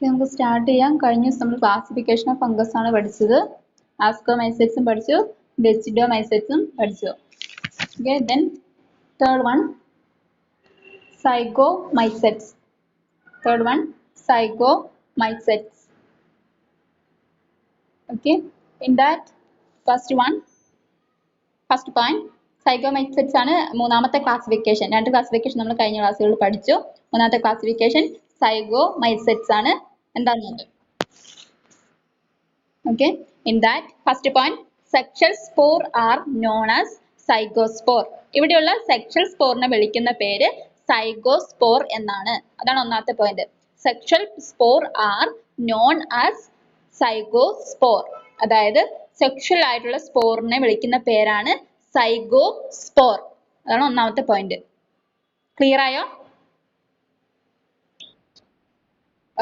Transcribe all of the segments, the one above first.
നമുക്ക് സ്റ്റാർട്ട് ചെയ്യാം. കഴിഞ്ഞ ദിവസം നമ്മൾ ക്ലാസിഫിക്കേഷൻ ഓഫ് ഫംഗസ് ആണ് പഠിച്ചത്. ആസ്കോമൈസെറ്റ്സും പഠിച്ചു, ബെസിഡോമൈസെറ്റ്സും പഠിച്ചു. Okay, then third one zygomycetes. Third one zygomycetes. Okay, in that first point zygomycetes ആണ് മൂന്നാമത്തെ ക്ലാസിഫിക്കേഷൻ. രണ്ട് ക്ലാസിഫിക്കേഷൻ നമ്മൾ കഴിഞ്ഞ ക്ലാസ്സുകളിൽ പഠിച്ചു. മൂന്നാമത്തെ ക്ലാസിഫിക്കേഷൻ zygomycetes ആണ്. എന്താണ് നോക്കാം. Okay, in that first point sexual spore are known as zygospore. ഇവിടെയുള്ള സെക്ഷൽ സ്പോറിനെ വിളിക്കുന്ന പേര് സൈഗോസ്പോർ എന്നാണ്. അതാണ് ഒന്നാമത്തെ point. Sexual spore are known as zygospore. അതായത് സെക്ഷൽ ആയിട്ടുള്ള സ്പോറിനെ വിളിക്കുന്ന പേരാണ് സൈഗോസ്പോർ. അതാണ് ഒന്നാമത്തെ പോയിന്റ്. ക്ലിയർ ആയോ?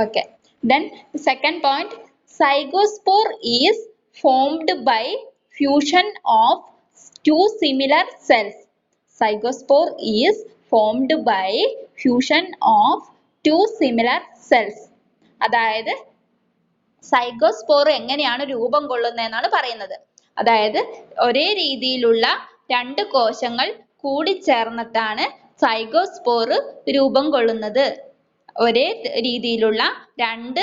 Okay, then the second point, zygospore is formed by fusion of two similar cells. Zygospore is formed by fusion of two similar cells. അതായത് zygospore എങ്ങനെയാണ് രൂപം കൊള്ളുന്നതെന്നാണ് പറയുന്നത്. അതായത് ഒരേ രീതിയിലുള്ള രണ്ട് കോശങ്ങൾ കൂടിച്ചേർന്നിട്ടാണ് സൈഗോസ്പോർ രൂപം കൊള്ളുന്നത്. ഒരേ രീതിയിലുള്ള രണ്ട്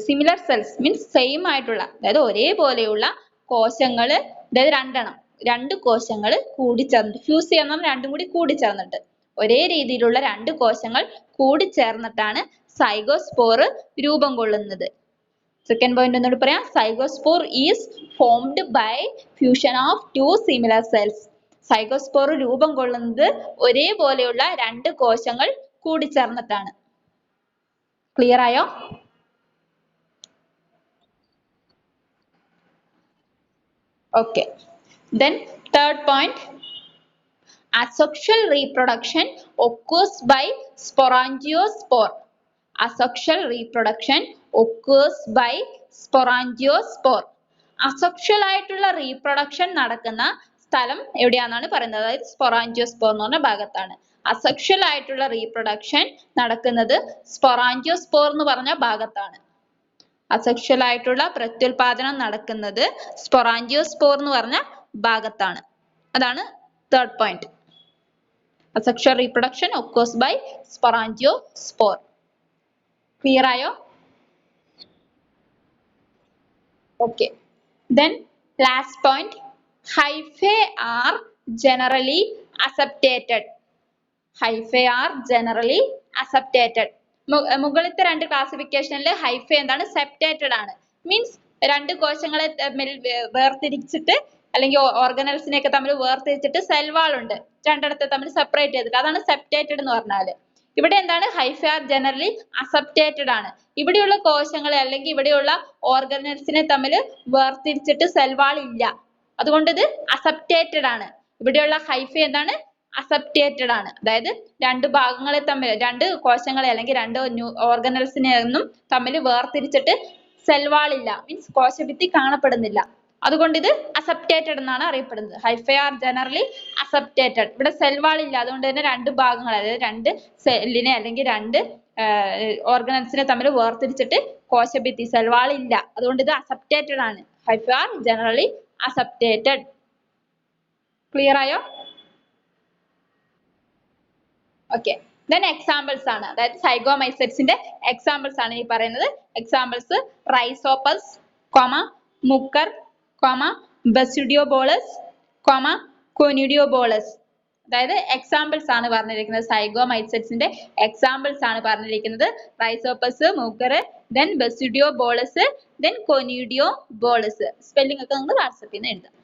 സിമിലർ സെൽസ് മീൻസ് സെയിം ആയിട്ടുള്ള, അതായത് ഒരേപോലെയുള്ള കോശങ്ങൾ, അതായത് രണ്ട് കോശങ്ങൾ കൂടിച്ചേർന്നിട്ട്, ഫ്യൂസ് ചെയ്യുന്ന രണ്ടും കൂടി കൂടിച്ചേർന്നിട്ട്, ഒരേ രീതിയിലുള്ള രണ്ട് കോശങ്ങൾ കൂടിച്ചേർന്നിട്ടാണ് സൈഗോസ്പോർ രൂപം കൊള്ളുന്നത്. സെക്കൻഡ് പോയിന്റ് എന്നോട് പറയാം. Zygospore is formed by fusion of two similar cells. സൈഗോസ്പോർ രൂപം കൊള്ളുന്നത് ഒരേപോലെയുള്ള രണ്ട് കോശങ്ങൾ കൂടിച്ചേർന്നിട്ടാണ്. ക്ലിയർ ആയോ? Okay, then third point, asexual reproduction occurs by sporangiospore. Asexual reproduction occurs by sporangiospore. asexual ആയിട്ടുള്ള റീപ്രൊഡക്ഷൻ നടക്കുന്ന സ്ഥലം എവിടെയാണെന്നാണ് പറയുന്നത്. അതായത് സ്പൊറാഞ്ചിയോസ്പോർ എന്ന് പറഞ്ഞ ഭാഗത്താണ്. അസെക്ഷൽ ആയിട്ടുള്ള റീപ്രൊഡക്ഷൻ നടക്കുന്നത് സ്പൊറാഞ്ചിയോസ്പോർ എന്ന് പറഞ്ഞ ഭാഗത്താണ്. അസെക്ഷൽ ആയിട്ടുള്ള പ്രത്യുൽപാദനം നടക്കുന്നത് സ്പൊറാഞ്ചിയോസ്പോർ എന്ന് പറഞ്ഞ ഭാഗത്താണ്. അതാണ് third point. Asexual reproduction occurs by sporangiospore. Clear ആയോ? Okay, then last point, hyphae are generally accepted. Hyphae are generally accepted. മുകളിലത്തെ രണ്ട് ക്ലാസിഫിക്കേഷനിൽ ഹൈഫ എന്താണ്? സെപ്റ്റേറ്റഡ് ആണ്. മീൻസ് രണ്ട് കോശങ്ങളെ തമ്മിൽ വേർതിരിച്ചിട്ട്, അല്ലെങ്കിൽ ഓർഗനൽസിനെയൊക്കെ തമ്മിൽ വേർതിരിച്ചിട്ട് സെൽവാൾ ഉണ്ട്, രണ്ടിടത്തെ തമ്മിൽ സെപ്പറേറ്റ് ചെയ്തിട്ട്, അതാണ് സെപ്റ്റേറ്റഡ് എന്ന് പറഞ്ഞാൽ. ഇവിടെ എന്താണ്? ഹൈഫ ആർ ജനറലി അക്സെപ്റ്റേറ്റഡ് ആണ്. ഇവിടെയുള്ള കോശങ്ങളെ അല്ലെങ്കിൽ ഇവിടെയുള്ള ഓർഗനൽസിനെ തമ്മിൽ വേർതിരിച്ചിട്ട് സെൽവാൾ ഇല്ല, അതുകൊണ്ട് ഇത് അക്സെപ്റ്റേറ്റഡ് ആണ്. ഇവിടെയുള്ള ഹൈഫ എന്താണ്? അക്സെപ്റ്റേറ്റഡ് ആണ്. അതായത് രണ്ട് ഭാഗങ്ങളെ തമ്മിൽ, രണ്ട് കോശങ്ങളെ അല്ലെങ്കിൽ രണ്ട് ഓർഗനൽസിനെ ഒന്നും തമ്മിൽ വേർതിരിച്ചിട്ട് സെൽവാൾ ഇല്ല, മീൻസ് കോശഭിത്തി കാണപ്പെടുന്നില്ല, അതുകൊണ്ട് ഇത് അക്സെപ്റ്റേറ്റഡ് എന്നാണ് അറിയപ്പെടുന്നത്. Hypha are generally aseptate. ഇവിടെ സെൽവാൾ ഇല്ല, അതുകൊണ്ട് തന്നെ രണ്ട് ഭാഗങ്ങൾ, അതായത് രണ്ട് സെല്ലിനെ അല്ലെങ്കിൽ രണ്ട് ഓർഗനൽസിനെ തമ്മിൽ വേർതിരിച്ചിട്ട് കോശഭിത്തി സെൽവാൾ ഇല്ല, അതുകൊണ്ട് ഇത് അക്സെപ്റ്റേറ്റഡ് ആണ്. Hypha are generally accepted. Clear ആയോ? ഓക്കെ, then എക്സാമ്പിൾസ് ആണ്, അതായത് സൈഗോമൈസെറ്റ്സിന്റെ എക്സാമ്പിൾസ് ആണ് ഈ പറയുന്നത്. Examples Rhizopus, Mucor, Basidiobolus, Conidiobolus. അതായത് എക്സാമ്പിൾസ് ആണ് പറഞ്ഞിരിക്കുന്നത്. സൈഗോമൈസെറ്റ്സിന്റെ എക്സാമ്പിൾസ് ആണ് പറഞ്ഞിരിക്കുന്നത്. Rhizopus, Mucor, then Basidiobolus, then Conidiobolus. Spelling ഒക്കെ നിങ്ങൾ വാട്സാപ്പിൽ നിന്ന് എഴുതാം.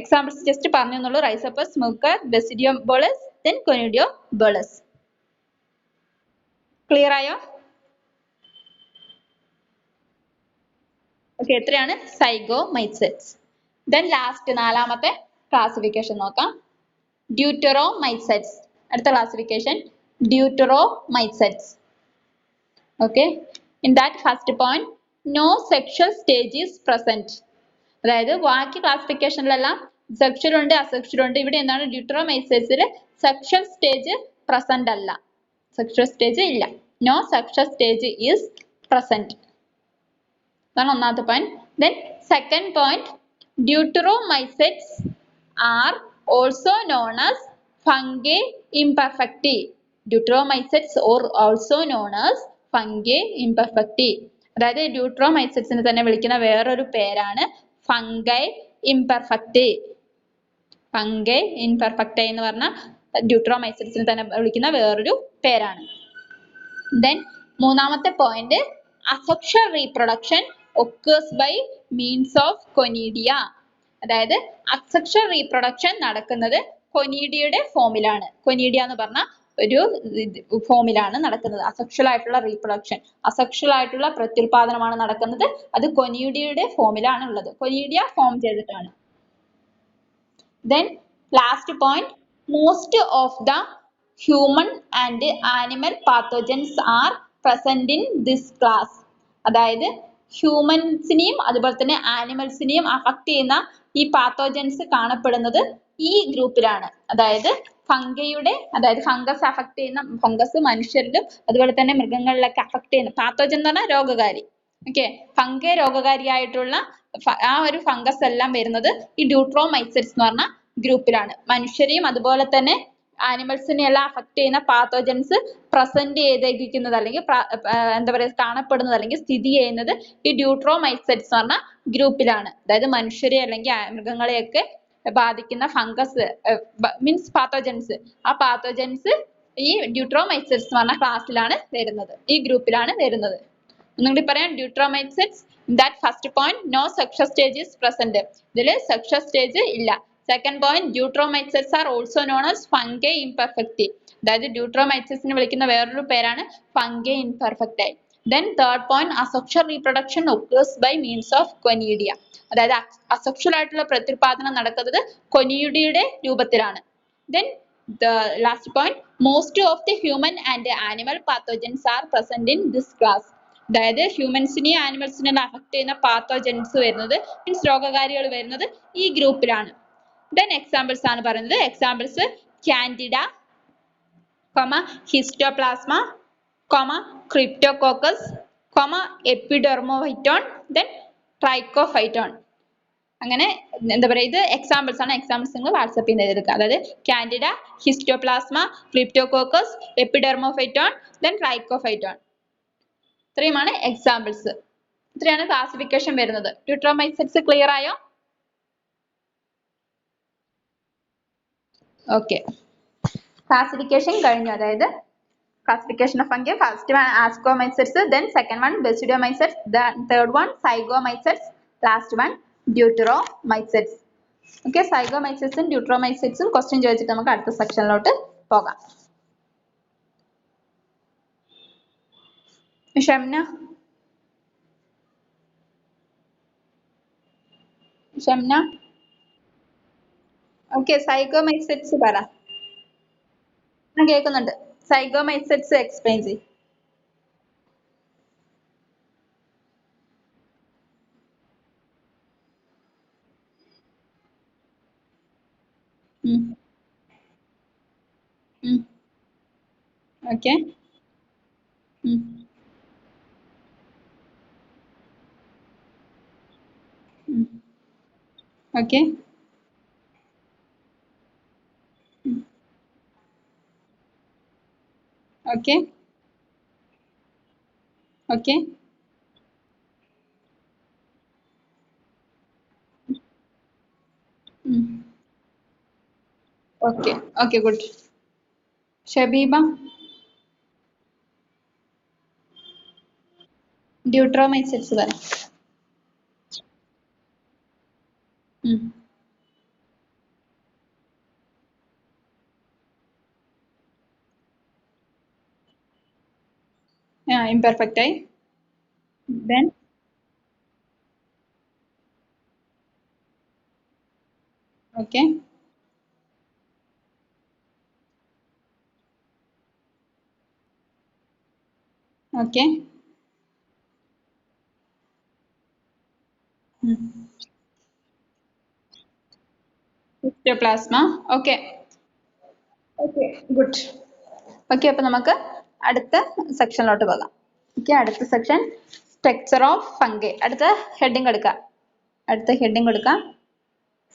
എക്സാമ്പിൾസ് ജസ്റ്റ് പറഞ്ഞു എന്നുള്ളൂ. Rhizopus, Mucor, Basidiobolus, then Conidiobolus. Clear ആയോ? ഓക്കെ, എത്രയാണ് സൈഗോമൈസെറ്റ്സ്. then ലാസ്റ്റ് നാലാമത്തെ ക്ലാസിഫിക്കേഷൻ നോക്കാം. ഡ്യൂറ്ററോമൈസെറ്റ്സ്. അടുത്ത classification deuteromycetes. Okay, in that first point, no sexual stage is present. അതായത് ബാക്കി ക്ലാസിഫിക്കേഷനിലെല്ലാം സെക്ഷൽ ഉണ്ട്, അസെക്ഷൽ ഉണ്ട്. ഇവിടെ എന്താണ്? ഡ്യൂറ്ററോമൈസെറ്റ്സിൽ സെക്ഷൽ സ്റ്റേജ് പ്രസന്റ് അല്ല, സെക്ഷൽ സ്റ്റേജ് ഇല്ല. no success stage is present. That's another point. Then second point, deuteromycetes are also known as fungi imperfecti. Deuteromycetes are also known as fungi imperfecti. അതായത് ഡ്യൂട്രോമൈസെറ്റ്സിനെ തന്നെ വിളിക്കുന്ന വേറൊരു പേരാണ് ഫംഗൈ ഇംപെർഫെക്റ്റി. ഫംഗൈ ഇംപെർഫെക്റ്റി എന്ന് പറഞ്ഞാൽ ഡ്യൂട്രോമൈസെറ്റ്സിനെ തന്നെ വിളിക്കുന്ന വേറൊരു പേരാണ്. Then മൂന്നാമത്തെ point, asexual reproduction occurs by means of conidia. അതായത് asexual reproduction നടക്കുന്നത് കൊനീഡിയയുടെ ഫോമിലാണ്. കൊനീഡിയ എന്ന് പറഞ്ഞ ഒരു ഫോമിലാണ് നടക്കുന്നത്. അസെക്ഷൽ ആയിട്ടുള്ള റീപ്രൊഡക്ഷൻ, അസെക്ഷൽ ആയിട്ടുള്ള പ്രത്യുൽപാദനമാണ് നടക്കുന്നത്. അത് കൊനീഡിയയുടെ ഫോമിലാണ് ഉള്ളത്. കൊനീഡിയ ഫോം ചെയ്തിട്ടാണ്. Then last point, most of the human and animal pathogens are present in this class. അതായത് ഹ്യൂമൻസിനെയും അതുപോലെ തന്നെ ആനിമൽസിനെയും അഫക്ട് ചെയ്യുന്ന ഈ പാത്തോജൻസ് കാണപ്പെടുന്നത് ഈ ഗ്രൂപ്പിലാണ്. അതായത് ഫംഗയുടെ, അതായത് ഫംഗസ് അഫക്ട് ചെയ്യുന്ന, ഫംഗസ് മനുഷ്യരിലും അതുപോലെ തന്നെ മൃഗങ്ങളിലൊക്കെ അഫക്ട് ചെയ്യുന്ന പാത്തോജൻ എന്ന് പറഞ്ഞാൽ രോഗകാരി. ഓക്കെ, ഫംഗ രോഗകാരിയായിട്ടുള്ള ആ ഒരു ഫംഗസ് എല്ലാം വരുന്നത് ഈ ഡ്യൂട്രോമൈസെറ്റ്സ് എന്ന് പറഞ്ഞ ഗ്രൂപ്പിലാണ്. മനുഷ്യരെയും അതുപോലെ തന്നെ ആനിമൽസിനെ എല്ലാം അഫക്ട് ചെയ്യുന്ന പാത്തോജൻസ് പ്രസന്റ് ചെയ്തിരിക്കുന്നത് അല്ലെങ്കിൽ എന്താ പറയുക കാണപ്പെടുന്നത് അല്ലെങ്കിൽ സ്ഥിതി ചെയ്യുന്നത് ഈ ഡ്യൂട്രോമൈസെറ്റ്സ് എന്ന് പറഞ്ഞ ഗ്രൂപ്പിലാണ്. അതായത് മനുഷ്യരെ അല്ലെങ്കിൽ മൃഗങ്ങളെയൊക്കെ ബാധിക്കുന്ന ഫംഗസ് മീൻസ് പാത്തോജൻസ്, ആ പാത്തോജൻസ് ഈ ഡ്യൂട്രോമൈസെറ്റ്സ് എന്ന് പറഞ്ഞ ക്ലാസ്സിലാണ് വരുന്നത്, ഈ ഗ്രൂപ്പിലാണ് വരുന്നത്. ഒന്നുകൂടി പറയാം, ഡ്യൂട്രോമൈസെറ്റ്സ് in that first point no success stage is present. ഇതിൽ success stage ഇല്ല. Second point, deuteromycetes are also known as fungi imperfecti. അതായത് ഡ്യൂട്രോമൈസെറ്റ്സിനെ വിളിക്കുന്ന വേറൊരു പേരാണ് fungi imperfecti. Then third point, asexual reproduction occurs by means of conidia. അതായത് asexual ആയിട്ടുള്ള പ്രത്യുൽപാദനം നടക്കുന്നത് കൊനിഡിയയുടെ രൂപത്തിലാണ്. Then the last point, most of the human and animal pathogens are present in this class. അതായത് ഹ്യൂമൻസിനെയും ആനിമൽസിനെയും അഫക്ട് ചെയ്യുന്ന പാത്തോജൻസ് വരുന്നത് means രോഗകാരികൾ വരുന്നത് ഈ ഗ്രൂപ്പിലാണ്. Then എക്സാമ്പിൾസ് ആണ് പറയുന്നത്. Examples Candida, Histoplasma, Cryptococcus, Epidermophyton, then Trichophyton. അങ്ങനെ എന്താ പറയുക, ഇത് എക്സാമ്പിൾസ് ആണ്. എക്സാമ്പിൾസ് നിങ്ങൾ വാട്സാപ്പിൽ നിന്ന് എഴുതിയെടുക്കുക. അതായത് Candida, Histoplasma, Cryptococcus, Epidermophyton, then ട്രൈക്കോഫൈറ്റോൺ. ഇത്രയുമാണ് എക്സാമ്പിൾസ്. ഇത്രയാണ് ക്ലാസിഫിക്കേഷൻ വരുന്നത്. ഡ്യൂട്രോമൈസെറ്റ്സ് ക്ലിയർ ആയോ? ഓക്കെ, ക്ലാസിഫിക്കേഷൻ കഴിഞ്ഞു. അതായത് classification of fungi, first one ascomycetes, then second one basidiomycetes, then third one zygomycetes, last one deuteromycetes. Okay, zygomycetes ഉം deuteromycetes ഉം ക്വസ്റ്റ്യൻ ചോദിച്ചിട്ട് നമുക്ക് അടുത്ത സെക്ഷനിലോട്ട് പോകാം. ഷംന ഓക്കെ, സൈഗോമൈസെറ്റ്സ് പറ. ഞാൻ കേൾക്കുന്നുണ്ട്. സൈഗോമൈസെറ്റ്സ് എക്സ്പ്ലെയിൻ ചെയ്യും. Okay, okay, okay, okay, okay, okay, good. Shabeeba, deuteromycetes പറ. imperfect ആയി. Then okay, okay, histoplasma, okay, okay, good. Okay, അപ്പോൾ നമുക്ക് അടുത്ത സെക്ഷനിലോട്ട് പോകാം. ഓക്കെ, അടുത്ത സെക്ഷൻ സ്ട്രക്ചർ ഓഫ് ഫംഗൈ. അടുത്ത ഹെഡിങ് എടുക്കാം.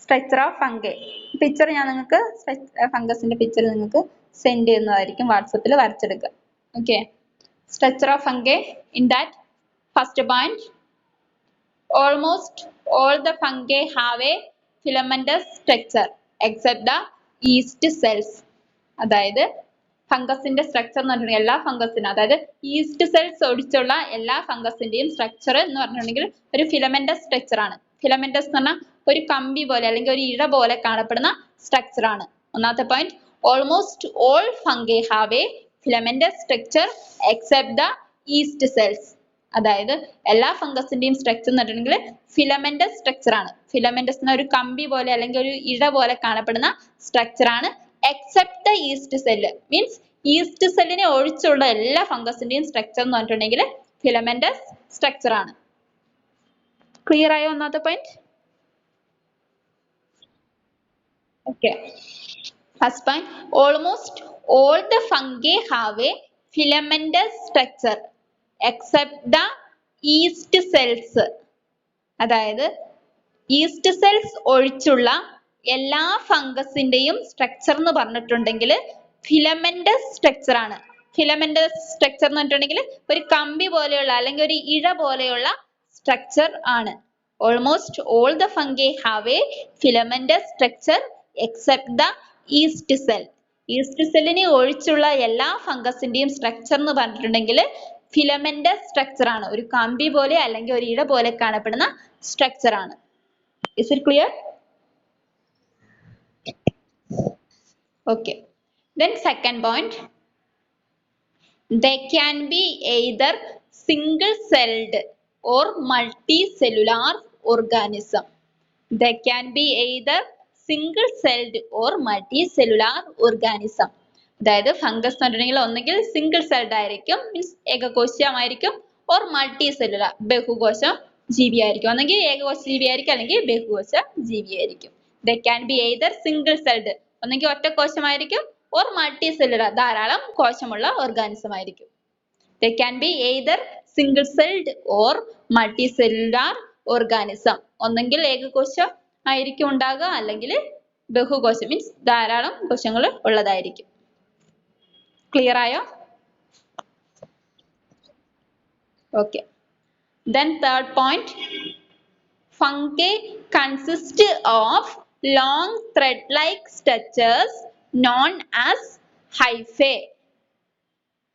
Structure of fungi. പിക്ചർ ഞാൻ നിങ്ങൾക്ക് ഫംഗസിന്റെ പിക്ചർ നിങ്ങൾക്ക് സെൻഡ് ചെയ്യുന്നതായിരിക്കും. വാട്സപ്പിൽ വരച്ചെടുക്കുക. Okay, structure of fungi. In that first point, almost all the fungi have a filamentous structure except the yeast cells. അതായത് ഫംഗസിന്റെ സ്ട്രക്ചർ എന്ന് പറഞ്ഞിട്ടുണ്ടെങ്കിൽ എല്ലാ ഫംഗസിനും, അതായത് ഈസ്റ്റ് സെൽസ് ഒഴിച്ചുള്ള എല്ലാ ഫംഗസിന്റെയും സ്ട്രക്ചർ എന്ന് പറഞ്ഞിട്ടുണ്ടെങ്കിൽ ഒരു ഫിലമെന്റസ് സ്ട്രക്ചർ ആണ്. ഫിലമെന്റസ് എന്ന് പറഞ്ഞാൽ ഒരു കമ്പി പോലെ അല്ലെങ്കിൽ ഒരു ഇഴ പോലെ കാണപ്പെടുന്ന സ്ട്രക്ചർ ആണ്. ഒന്നാമത്തെ point, almost all fungi have A filamentous structure except the east cells. അതായത് എല്ലാ ഫംഗസിന്റെയും സ്ട്രക്ചർ എന്ന് പറഞ്ഞിട്ടുണ്ടെങ്കിൽ ഫിലമെന്റസ് സ്ട്രക്ചർ ആണ്. ഫിലമെന്റസ് എന്ന ഒരു കമ്പി പോലെ അല്ലെങ്കിൽ ഒരു ഇഴ പോലെ കാണപ്പെടുന്ന സ്ട്രക്ചർ ആണ്. Except the yeast cell means yeast സെല്ലിനെ ഒഴിച്ചുള്ള എല്ലാ ഫംഗസിന്റെയും സ്ട്രക്ചർ എന്ന് പറഞ്ഞിട്ടുണ്ടെങ്കിൽ ഫിലമെന്റസ് സ്ട്രക്ചർ ആണ്. ക്ലിയർ ആയോ ഒന്നാമത്തെ point? Okay, first point, almost all the fungi have A filamentous structure except the east cells. അതായത് ഈസ്റ്റ് സെൽസ് ഒഴിച്ചുള്ള എല്ലാ ഫംഗസിന്റെയും സ്ട്രക്ചർ എന്ന് പറഞ്ഞിട്ടുണ്ടെങ്കിൽ ഫിലമെന്റസ് സ്ട്രക്ചർ ആണ്. ഫിലമെന്റസ് സ്ട്രക്ചർ എന്ന് പറഞ്ഞിട്ടുണ്ടെങ്കിൽ ഒരു കമ്പി പോലെയുള്ള അല്ലെങ്കിൽ ഒരു ഇഴ പോലെയുള്ള സ്ട്രക്ചർ ആണ്. Almost all the fungi have A filamentous structure except the east cell. East സെല്ലിനെ ഒഴിച്ചുള്ള എല്ലാ ഫംഗസിന്റെയും സ്ട്രക്ചർ എന്ന് പറഞ്ഞിട്ടുണ്ടെങ്കിൽ ഫിലമെന്റസ് സ്ട്രക്ചർ ആണ്. ഒരു കമ്പി പോലെ അല്ലെങ്കിൽ ഒരു ഇഴ പോലെ കാണപ്പെടുന്ന സ്ട്രക്ചർ ആണ്. Is it clear? Okay. Then second point, they can be either single-celled or multicellular organism. They can be either single-celled or multicellular organism. അതായത് ഫംഗസ് എന്ന് പറഞ്ഞിട്ടുണ്ടെങ്കിൽ ഒന്നെങ്കിൽ സിംഗിൾ സെൽഡ് ആയിരിക്കും, മീൻസ് ഏകകോശമായിരിക്കും, ഓർ മൾട്ടി സെല്ലുലാർ ബഹുകോശ ജീവിയായിരിക്കും. ഒന്നെങ്കിൽ ഏകകോശ ജീവിയായിരിക്കും അല്ലെങ്കിൽ ബഹുകോശ ജീവിയായിരിക്കും. They can be either single celled, ഒന്നെങ്കിൽ ഒറ്റ കോശമായിരിക്കും, ഓർ മൾട്ടി സെല്ലുലാർ ധാരാളം കോശമുള്ള ഓർഗാനിസം ആയിരിക്കും. ദേ can be either single celled or multi cellular organism. ഒന്നെങ്കിൽ ഏകകോശം ആയിരിക്കും ഉണ്ടാകുക, അല്ലെങ്കിൽ ബഹുകോശം മീൻസ് ധാരാളം കോശങ്ങൾ ഉള്ളതായിരിക്കും. ക്ലിയർ ആയോ? Okay. Then third point, fungi consist of long thread-like structures known as hyphae.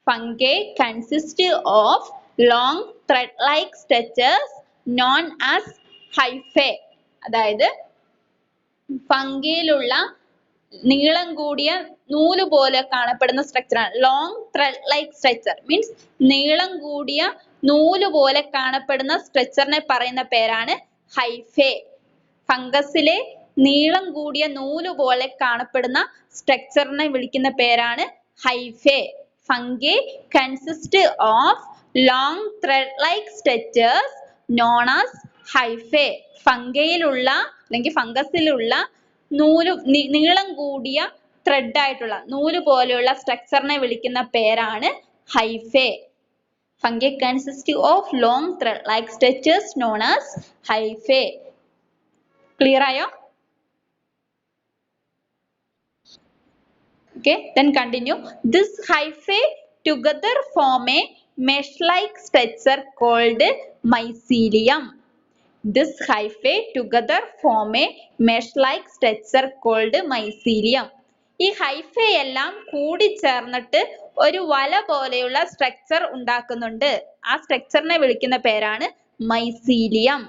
Fungi consist of long thread-like structures known as hyphae. അതായത് ഫംഗിയിലുള്ള നീളം കൂടിയ നൂല് പോലെ കാണപ്പെടുന്ന സ്ട്രക്ചർ ആണ്. Long thread like structure means നീളം കൂടിയ നൂല് പോലെ കാണപ്പെടുന്ന സ്ട്രക്ചറിനെ പറയുന്ന പേരാണ് ഹൈഫേ. ഫംഗസിലെ നീളം കൂടിയ നൂല് പോലെ കാണപ്പെടുന്ന സ്ട്രക്ചറിനെ വിളിക്കുന്ന പേരാണ് hyphae. Fungi consist of long thread like structures known as hyphae. ഫംഗയിലുള്ള അല്ലെങ്കിൽ ഫംഗസിലുള്ള നീളം കൂടിയ ത്രെഡ് ആയിട്ടുള്ള നൂല് പോലെയുള്ള സ്ട്രക്ചറിനെ വിളിക്കുന്ന പേരാണ് hyphae. Fungi consist of long thread-like structures known as hyphae. Clear ആയോ? Okay, then continue. This hyphae together form a mesh-like structure called mycelium. This hyphae together form a mesh-like structure called mycelium. ഈ hyphae എല്ലാം കൂടി ചേർന്നിട്ട് ഒരു വല പോലെയുള്ള structure ഉണ്ടാക്കുന്നുണ്ട്. ആ സ്ട്രക്ചറിനെ വിളിക്കുന്ന പേരാണ് mycelium.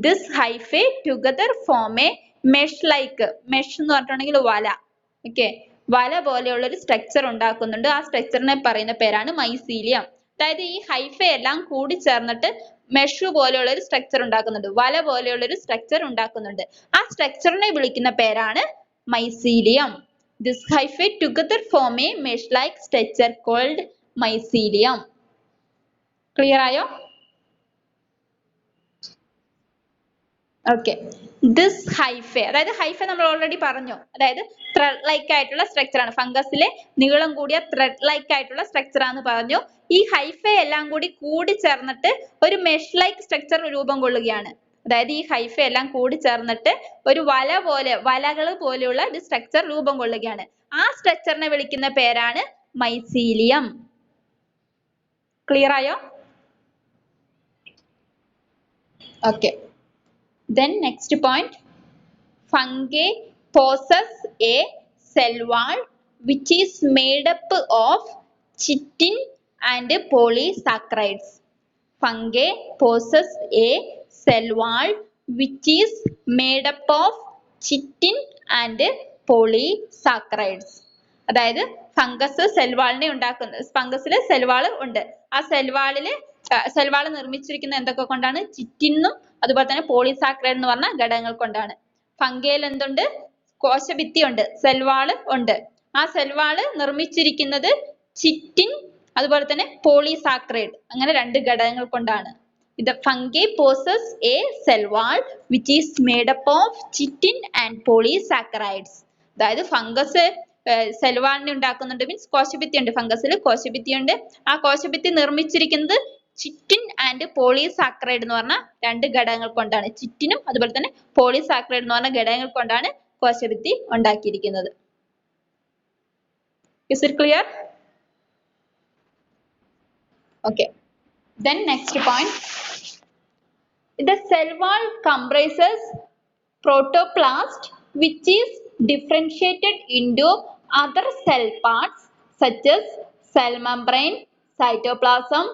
This hyphae together form a mesh-like, mesh എന്ന് പറഞ്ഞിട്ടുണ്ടെങ്കിൽ വല, ഓക്കെ, വല പോലെയുള്ള ഒരു സ്ട്രക്ചർ ഉണ്ടാക്കുന്നുണ്ട്. ആ സ്ട്രക്ചറിനെ പറയുന്ന പേരാണ് മൈസീലിയം. അതായത് ഈ ഹൈഫേ എല്ലാം കൂടി ചേർന്നിട്ട് മെഷ് പോലെയുള്ള ഒരു സ്ട്രക്ചർ ഉണ്ടാക്കുന്നുണ്ട്, വല പോലെയുള്ള ഒരു സ്ട്രക്ചർ ഉണ്ടാക്കുന്നുണ്ട്. ആ സ്ട്രക്ചറിനെ വിളിക്കുന്ന പേരാണ് mycelium. This hyphae together form a mesh-like structure called mycelium. Clear ആയോ? ഓക്കെ, ദിസ് ഹൈഫെ, അതായത് ഹൈഫെ നമ്മൾ ഓൾറെഡി പറഞ്ഞു, അതായത് ത്രെഡ് ലൈക്ക് ആയിട്ടുള്ള സ്ട്രക്ചർ ആണ്, ഫംഗസിലെ നീളം കൂടിയ ത്രെഡ് ലൈക്ക് ആയിട്ടുള്ള സ്ട്രക്ചർ ആണെന്ന് പറഞ്ഞു. ഈ ഹൈഫെ എല്ലാം കൂടി ചേർന്നിട്ട് ഒരു മെഷ് ലൈക്ക് സ്ട്രക്ചർ രൂപം കൊള്ളുകയാണ്. അതായത് ഈ ഹൈഫെ എല്ലാം കൂടി ചേർന്നിട്ട് ഒരു വലകൾ പോലെയുള്ള ഒരു സ്ട്രക്ചർ രൂപം കൊള്ളുകയാണ്. ആ സ്ട്രക്ചറിനെ വിളിക്കുന്ന പേരാണ് മൈസീലിയം. ക്ലിയർ ആയോ? Okay, then next point, fungi possess a cell wall which is made up of chitin and polysaccharides. Fungi possess a cell wall which is made up of chitin and polysaccharides. അതായത് fungus സെൽവാളിനെ ഉണ്ടാക്കുന്നത്, ഫംഗസില് സെൽവാള് ഉണ്ട്, ആ സെൽവാള് നിർമ്മിച്ചിരിക്കുന്ന എന്തൊക്കെ കൊണ്ടാണ്? ചിറ്റിനും അതുപോലെ തന്നെ polysaccharide എന്ന് പറഞ്ഞ ഘടകങ്ങൾ കൊണ്ടാണ്. ഫംഗയിൽ എന്തുണ്ട്? കോശഭിത്തി ഉണ്ട്, സെൽവാള് ഉണ്ട്. ആ സെൽവാള് നിർമ്മിച്ചിരിക്കുന്നത് ചിറ്റിൻ അതുപോലെ തന്നെ പോളിസാക്കറൈഡ്, അങ്ങനെ രണ്ട് ഘടകങ്ങൾ കൊണ്ടാണ്. The fungi possess a cell wall which is made up of chitin and polysaccharides. അതായത് ഫംഗസ് സെൽവാളിനെ ഉണ്ടാക്കുന്നുണ്ട്, മീൻസ് കോശഭിത്തി ഉണ്ട്, ഫംഗസിൽ കോശഭിത്തി ഉണ്ട്. ആ കോശഭിത്തി നിർമ്മിച്ചിരിക്കുന്നത് ചിറ്റിൻ ആൻഡ് പോളിസാക്കറൈഡ് എന്ന് പറഞ്ഞ രണ്ട് ഘടകങ്ങൾ കൊണ്ടാണ്. ചിറ്റിനും അതുപോലെ തന്നെ പോളിസാക്കറൈഡ് എന്ന് പറഞ്ഞ ഘടകങ്ങൾ കൊണ്ടാണ് കോശഭിത്തി ഉണ്ടാക്കിയിരിക്കുന്നത്. Is it clear? Okay. Then next point, the cell wall comprises protoplast which is differentiated into other cell parts such as cell membrane, cytoplasm,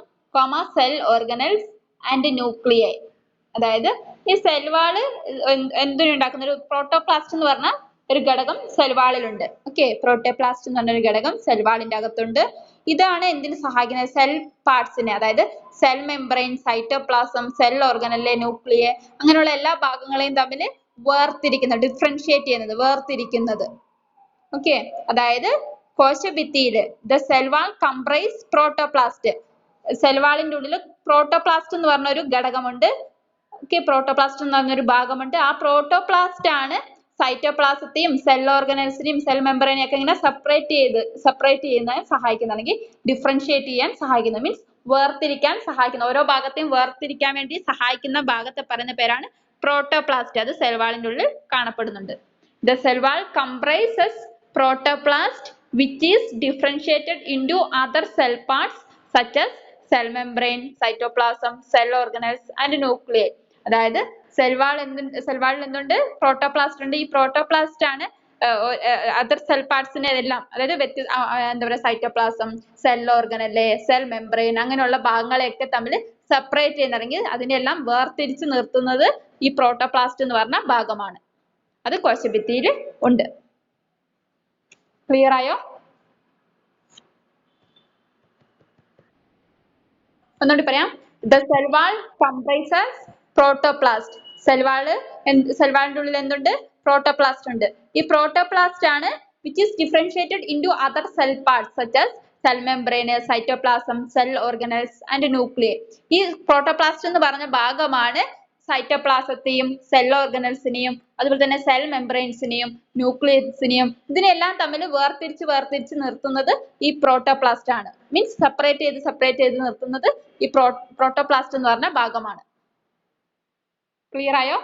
cell organelles and nuclei. അതായത് ഈ സെൽ വാള് എന്തിനുണ്ടാക്കുന്ന ഒരു പ്രോട്ടോപ്ലാസ്റ്റ് എന്ന് പറഞ്ഞ ഒരു ഘടകം സെൽവാളിലുണ്ട്. ഓക്കെ, പ്രോട്ടോപ്ലാസ്റ്റ് എന്ന് പറഞ്ഞ ഒരു ഘടകം സെൽവാളിന്റെ അകത്തുണ്ട്. ഇതാണ് എന്തിനു സഹായിക്കുന്നത്? സെൽ പാർട്സിനെ, അതായത് cell membrane, cytoplasm, cell organelle, nuclei, അങ്ങനെയുള്ള എല്ലാ ഭാഗങ്ങളെയും തമ്മിൽ വേർതിരിക്കുന്നത്, ഡിഫറൻഷിയേറ്റ് ചെയ്യുന്നത്, വേർതിരിക്കുന്നത്. ഓക്കെ, അതായത് കോശഭിത്തിയിൽ the cell wall comprise protoplast, സെൽവാളിന്റെ ഉള്ളിൽ പ്രോട്ടോപ്ലാസ്റ്റ് എന്ന് പറഞ്ഞ ഒരു ഘടകമുണ്ട്. ഓക്കെ, പ്രോട്ടോപ്ലാസ്റ്റ് എന്ന് പറഞ്ഞൊരു ഭാഗമുണ്ട്. ആ പ്രോട്ടോപ്ലാസ്റ്റ് ആണ് സൈറ്റോപ്ലാസത്തെയും സെൽ ഓർഗനൽസിനെയും സെൽ മെമ്പറിനെയും ഒക്കെ ഇങ്ങനെ സെപ്പറേറ്റ് ചെയ്യുന്ന സഹായിക്കുന്ന, അല്ലെങ്കിൽ ഡിഫറൻഷിയേറ്റ് ചെയ്യാൻ സഹായിക്കുന്ന, മീൻസ് വേർതിരിക്കാൻ സഹായിക്കുന്ന, ഓരോ ഭാഗത്തെയും വേർതിരിക്കാൻ വേണ്ടി സഹായിക്കുന്ന ഭാഗത്തെ പറയുന്ന പേരാണ് പ്രോട്ടോപ്ലാസ്റ്റ്. അത് സെൽവാളിന്റെ ഉള്ളിൽ കാണപ്പെടുന്നുണ്ട്. The cell wall comprises protoplast which is differentiated into other cell parts such as cell membrane, cytoplasm, cell organelles and nuclei. അതായത് സെൽവാളിൽ എന്തുണ്ട്? പ്രോട്ടോപ്ലാസ്റ്റ് ഉണ്ട്. ഈ പ്രോട്ടോപ്ലാസ്റ്റ് ആണ് അതർ സെൽ പാർട്സിനെ എല്ലാം, അതായത് എന്താ പറയുക, സൈറ്റോപ്ലാസം, സെൽ ഓർഗനലെ, സെൽ മെംബ്രെയിൻ, അങ്ങനെയുള്ള ഭാഗങ്ങളെയൊക്കെ തമ്മിൽ സെപ്പറേറ്റ് ചെയ്യുന്നതെങ്കിൽ അതിനെല്ലാം വേർതിരിച്ച് നിർത്തുന്നത് ഈ പ്രോട്ടോപ്ലാസ്റ്റ് എന്ന് പറഞ്ഞ ഭാഗമാണ്. അത് കോശഭിത്തിയിൽ ഉണ്ട്. ക്ലിയർ ആയോ? ഒന്നുകൂടി പറയാം. The cell wall comprises protoplasm. സെൽവാളിന്റെ ഉള്ളിൽ എന്തുണ്ട്? പ്രോട്ടോപ്ലാസ്റ്റ് ഉണ്ട്. ഈ പ്രോട്ടോപ്ലാസ്റ്റ് ആണ് which is differentiated into other cell parts such as cell membrane, cytoplasm, cell organelles and nuclei. ഈ പ്രോട്ടോപ്ലാസ്റ്റ് എന്ന് പറഞ്ഞ ഭാഗമാണ് സൈറ്റോപ്ലാസത്തെയും സെൽ ഓർഗനൽസിനെയും അതുപോലെ തന്നെ സെൽ മെംബ്രെയിൻസിനെയും ന്യൂക്ലിയസിനെയും ഇതിനെല്ലാം തമ്മിൽ വേർതിരിച്ച് നിർത്തുന്നത് ഈ പ്രോട്ടോപ്ലാസ്റ്റ് ആണ്. മീൻസ് സെപ്പറേറ്റ് ചെയ്ത് നിർത്തുന്നത് ഈ പ്രോട്ടോപ്ലാസ്റ്റ് എന്ന് പറഞ്ഞ ഭാഗമാണ്. ക്ലിയർ ആയോ?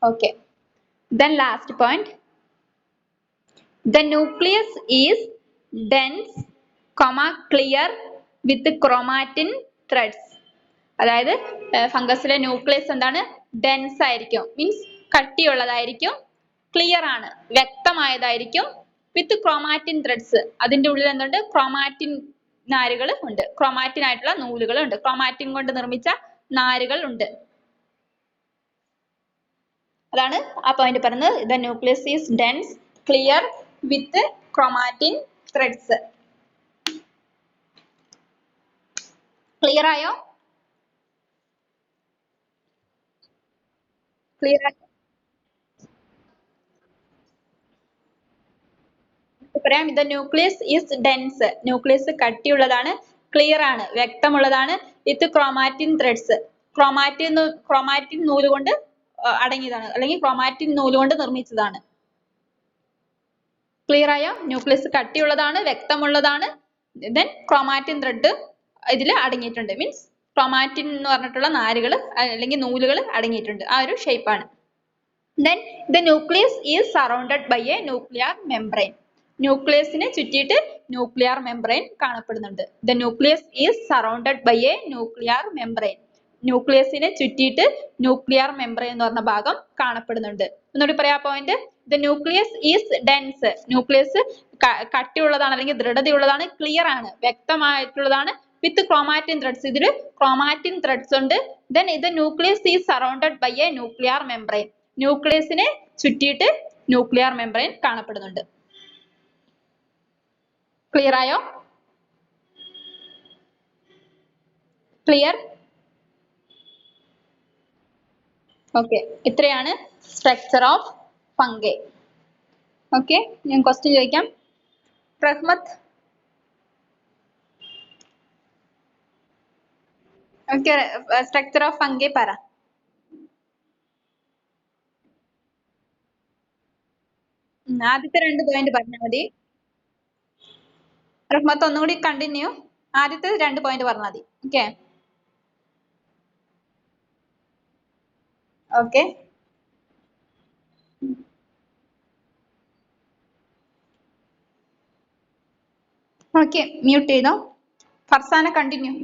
Okay, then last point, the nucleus is dense, clear with chromatin threads. അതായത് ഫംഗസിലെ ന്യൂക്ലിയസ് എന്താണ്? ഡെൻസ് ആയിരിക്കും, മീൻസ് കട്ടിയുള്ളതായിരിക്കും, ക്ലിയർ ആണ്, വ്യക്തമായതായിരിക്കും, വിത്ത് ക്രോമാറ്റിൻ ത്രെഡ്സ്. അതിന്റെ ഉള്ളിൽ എന്തുണ്ട്? ക്രോമാറ്റിൻ നാരുകൾ ഉണ്ട്, ക്രോമാറ്റിൻ ആയിട്ടുള്ള നൂലുകൾ ഉണ്ട്, ക്രോമാറ്റിൻ കൊണ്ട് നിർമ്മിച്ച നാരുകൾ ഉണ്ട്. അതാണ് ആ പോയിന്റ് പറയുന്നത്. The nucleus is dense, clear with chromatin threads. Clear ആയോ? ക്ലിയർ ആയോ? പറയാം, the nucleus is dense, nucleus കട്ടിയുള്ളതാണ്, ക്ലിയർ ആണ്, വ്യക്തമുള്ളതാണ്. With chromatin threads. ക്രോമാറ്റിൻ നൂല് കൊണ്ട് അടങ്ങിയതാണ്, അല്ലെങ്കിൽ ക്രോമാറ്റിൻ നൂല് കൊണ്ട് നിർമ്മിച്ചതാണ്. ക്ലിയർ ആയോ? ന്യൂക്ലിയസ് കട്ടിയുള്ളതാണ്, വ്യക്തമുള്ളതാണ്. ദെൻ ക്രോമാറ്റിൻ ത്രെഡ് ഇതിൽ അടങ്ങിയിട്ടുണ്ട്. മീൻസ് ക്രോമാറ്റിൻ എന്ന് പറഞ്ഞിട്ടുള്ള നാരുകൾ അല്ലെങ്കിൽ നൂലുകൾ അടങ്ങിയിട്ടുണ്ട്. ആ ഒരു ഷേപ്പാണ്. Then the nucleus is surrounded by a nuclear membrane. ന്യൂക്ലിയസിനെ ചുറ്റിയിട്ട് ന്യൂക്ലിയർ മെംബ്രെയിൻ കാണപ്പെടുന്നുണ്ട്. The nucleus is surrounded by a nuclear membrane. ന്യൂക്ലിയസിനെ ചുറ്റിയിട്ട് ന്യൂക്ലിയർ മെംബ്രെയിൻ എന്ന് പറഞ്ഞ ഭാഗം കാണപ്പെടുന്നുണ്ട്. ഒന്നുകൂടി പറയാ point. The nucleus is dense. Nucleus കട്ടിയുള്ളതാണ് അല്ലെങ്കിൽ ദൃഢതയുള്ളതാണ്, ക്ലിയർ ആണ്, വ്യക്തമായിട്ടുള്ളതാണ്. With chromatin threads. ഇതിൽ ക്രോമാറ്റിൻ ത്രെഡ്സ് ഉണ്ട്. Then the nucleus is surrounded by a nuclear membrane. ന്യൂക്ലിയസിനെ ചുറ്റിയിട്ട് ന്യൂക്ലിയർ മെംബ്രെയിൻ കാണപ്പെടുന്നുണ്ട്. ക്ലിയർ ആയോ? ക്ലിയർ? ഓക്കെ, ഇത്രയാണ് സ്ട്രക്ചർ ഓഫ് ഫംഗൈ. ഓക്കെ, ഞാൻ ക്വസ്റ്റ്യൻ ചോദിക്കാം. Rahmath, okay, structure of fungi പറ. ആദ്യത്തെ 2 പോയിന്റ് പറഞ്ഞാൽ മതി. റഹ്മത്ത് ഒന്നുകൂടി കണ്ടിന്യൂ. ആദ്യത്തെ 2 പോയിന്റ് പറഞ്ഞാൽ മതി. ഓക്കെ ഓക്കെ ഓക്കെ, മ്യൂട്ട് ചെയ്തോ. Farsana continue.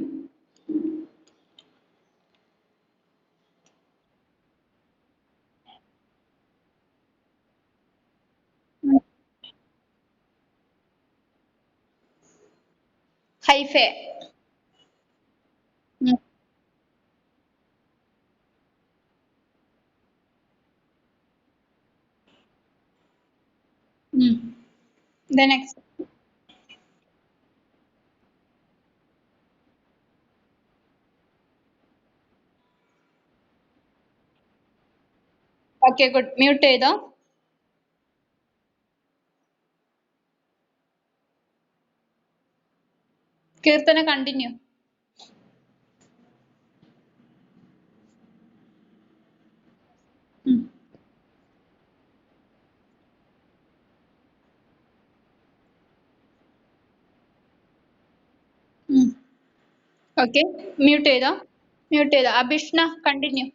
Hyphae. The next. Okay, good. Mute ചെയ്തോ. കീർത്തന കണ്ടിന്യൂ. ഓക്കെ, മ്യൂട്ട് ചെയ്തോ. മ്യൂട്ട് ചെയ്തോ. അഭിഷ്ണ കണ്ടിന്യൂ.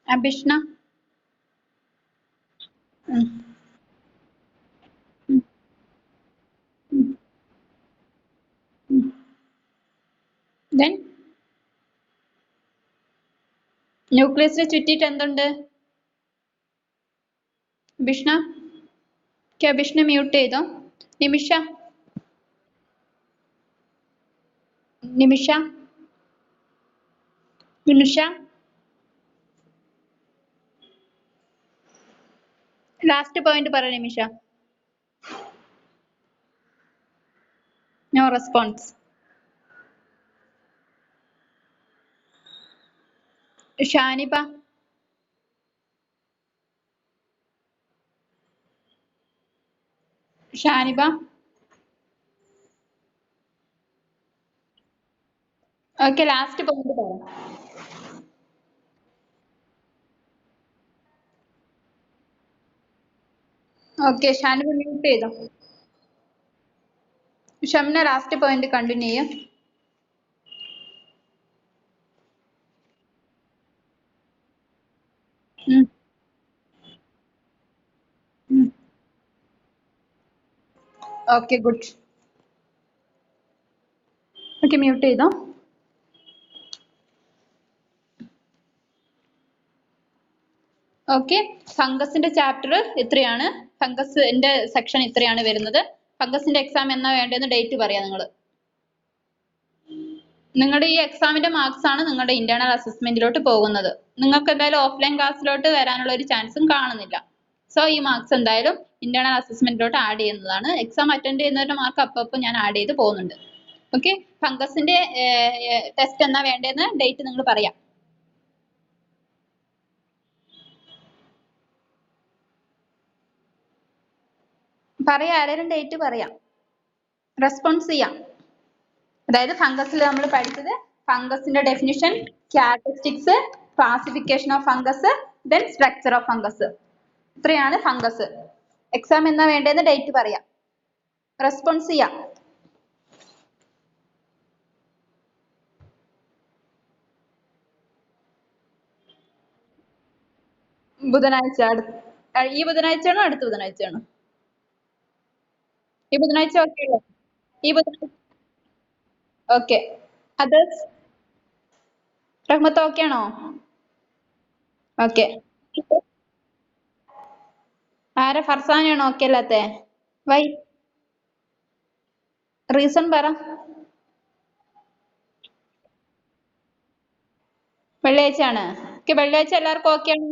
അഭിഷ്ണ. Then ന്യൂക്ലിയസിനെ ചുറ്റിയിട്ട് എന്തുണ്ട്? അഭിഷ്ണ. ഓക്കെ, അഭിഷ്ണ മ്യൂട്ട് ചെയ്തോ. നിമിഷ. നിമിഷ. നിമിഷ. ലാസ്റ്റ് പോയിന്റ് പറ Nimisha. No response. Shaniba. Shaniba. Okay, last point പറ. ഓക്കെ, ഷാനിബ മ്യൂട്ട് ചെയ്തോ. ഷംന ലാസ്റ്റ് പോയിന്റ് കണ്ടിന്യൂ ചെയ്യും. Okay, good. ഓക്കെ, മ്യൂട്ട് ചെയ്തോ. ഓക്കെ, ഫംഗസിന്റെ ചാപ്റ്റർ ഇത്രയാണ്. ഫംഗസിന്റെ സെക്ഷൻ ഇത്രയാണ് വരുന്നത്. ഫംഗസിന്റെ എക്സാം എന്നാ വേണ്ടതെന്ന് ഡേറ്റ് പറയാം. നിങ്ങളുടെ ഈ എക്സാമിന്റെ മാർക്സ് ആണ് നിങ്ങളുടെ ഇന്റേണൽ അസസ്മെന്റിലോട്ട് പോകുന്നത്. നിങ്ങൾക്ക് എന്തായാലും ഓഫ്ലൈൻ ക്ലാസ്സിലോട്ട് വരാനുള്ള ഒരു ചാൻസും കാണുന്നില്ല. സോ ഈ മാർക്സ് എന്തായാലും ഇന്റേണൽ അസസ്മെന്റിലോട്ട് ആഡ് ചെയ്യുന്നതാണ്. എക്സാം അറ്റൻഡ് ചെയ്യുന്നവരുടെ മാർക്ക് അപ്പോൾ ഞാൻ ആഡ് ചെയ്ത് പോകുന്നുണ്ട്. ഓക്കെ, ഫംഗസിന്റെ ടെസ്റ്റ് എന്നാ വേണ്ടതെന്ന് ഡേറ്റ് നിങ്ങൾ പറയാം. പറയാം, ആരെങ്കിലും ഡേറ്റ് പറയാം, റെസ്പോൺസ് ചെയ്യാം. അതായത് ഫംഗസിൽ നമ്മൾ പഠിച്ചത് ഫംഗസിന്റെ definition, characteristics, classification of fungus, then structure of fungus. ഇത്രയാണ് ഫംഗസ്. എക്സാം എന്നാ വേണ്ടതെന്ന് ഡേറ്റ് പറയാം. റെസ്പോൺസ് ചെയ്യാം. ബുധനാഴ്ച. ഈ ബുധനാഴ്ചയാണോ അടുത്ത ബുധനാഴ്ചയാണോ? ഈ ബുധനാഴ്ച ഓക്കെ അല്ലേ? ഈ ബുധനാഴ്ച ഓക്കെ. അതേഴ്സ്? റഹ്മത്ത് ഓക്കെ ആണോ? ഓക്കെ. ആരെ ഫർസാനാണോ ഓക്കെ അല്ലാത്തെ? വൈ? റീസൺ പറ. വെള്ളിയാഴ്ചയാണ്. വെള്ളിയാഴ്ച എല്ലാവർക്കും ഓക്കെ ആണോ?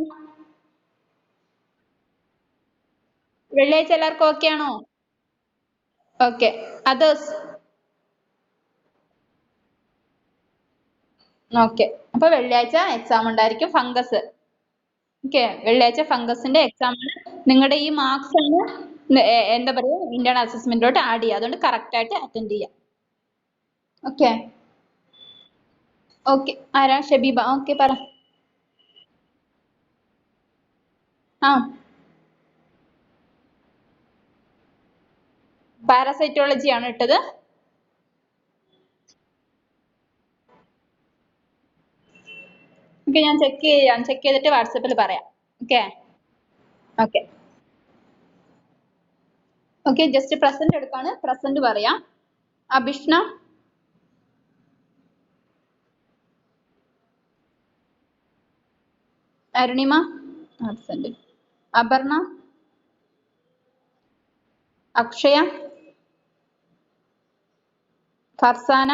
വെള്ളിയാഴ്ച എല്ലാവർക്കും ഓക്കെ ആണോ? ഓക്കെ. അതേഴ്സ്? ഓക്കെ. അപ്പൊ വെള്ളിയാഴ്ച എക്സാം ഉണ്ടായിരിക്കും ഫംഗസ്. ഓക്കെ. വെള്ളിയാഴ്ച ഫംഗസിന്റെ എക്സാം ആണ്. നിങ്ങളുടെ ഈ മാർക്സ് ആണ് എന്താ പറയാ ഇന്റേണൽ അസസ്മെന്റിലോട്ട് ആഡ് ചെയ്യുക. അതുകൊണ്ട് കറക്റ്റ് ആയിട്ട് അറ്റൻഡ് ചെയ്യാം. ഓക്കെ. ഓക്കെ. ആരാ? ഷബീബ. ഓക്കെ പറ. ആ, പാരാസൈറ്റോളജി ആണ് ഇട്ടത്. ഓക്കെ, ഞാൻ ചെക്ക് ചെയ്യാം. ചെക്ക് ചെയ്തിട്ട് വാട്സപ്പിൽ പറയാം. Okay. Okay. Okay, just present എടുക്കാണ്. പ്രസന്റ് പറയാം. അഭിഷ്ണ, അരുണിമ ആബ്സെന്റ്, അപർണ, അക്ഷയ, ഫർസാന,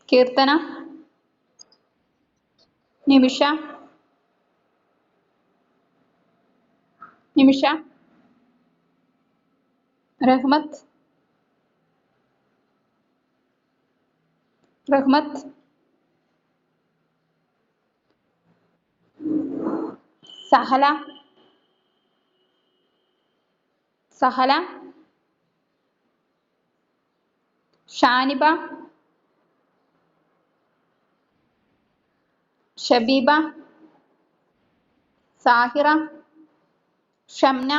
കീർത്തന, നിമിഷ, റഹ്മത്ത്, സഹല, ഷാനിബ, ഷബീബ, സാഹിറ, ഷംന,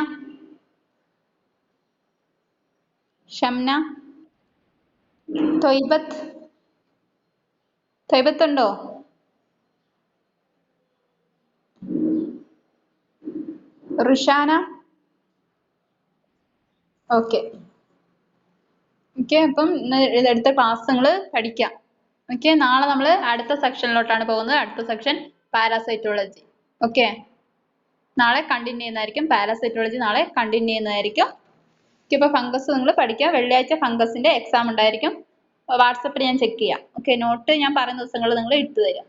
തൊയ്ബത്ത് ഉണ്ടോ? ഋഷാന. ഓക്കെ. ഓക്കെ, അപ്പം ഇതെടുത്ത ക്ലാസ് നിങ്ങൾ പഠിക്കാം. ഓക്കെ, നാളെ നമ്മൾ അടുത്ത സെക്ഷനിലോട്ടാണ് പോകുന്നത്. അടുത്ത സെക്ഷൻ പാരാസൈറ്റോളജി. ഓക്കെ, നാളെ കണ്ടിന്യൂ ചെയ്യുന്നതായിരിക്കും. പാരാസൈറ്റോളജി നാളെ കണ്ടിന്യൂ ചെയ്യുന്നതായിരിക്കും. ഓക്കെ, ഇപ്പൊ ഫംഗസ് നിങ്ങൾ പഠിക്കുക. വെള്ളിയാഴ്ച ഫംഗസിന്റെ എക്സാം ഉണ്ടായിരിക്കും. വാട്സപ്പിൽ ഞാൻ ചെക്ക് ചെയ്യാം. ഓക്കെ, നോട്ട് ഞാൻ പറയുന്ന ദിവസങ്ങളിൽ നിങ്ങൾ ഇട്ടു തരാം.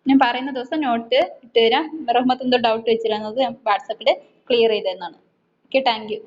ഞാൻ പറയുന്ന ദിവസം നോട്ട് ഇട്ട് തരാം. റഹ്മത്ത് എന്തോ ഡൗട്ട് വെച്ചിരുന്നത് വാട്സപ്പിൽ ക്ലിയർ ചെയ്തതെന്നാണ്. Okay, thank you.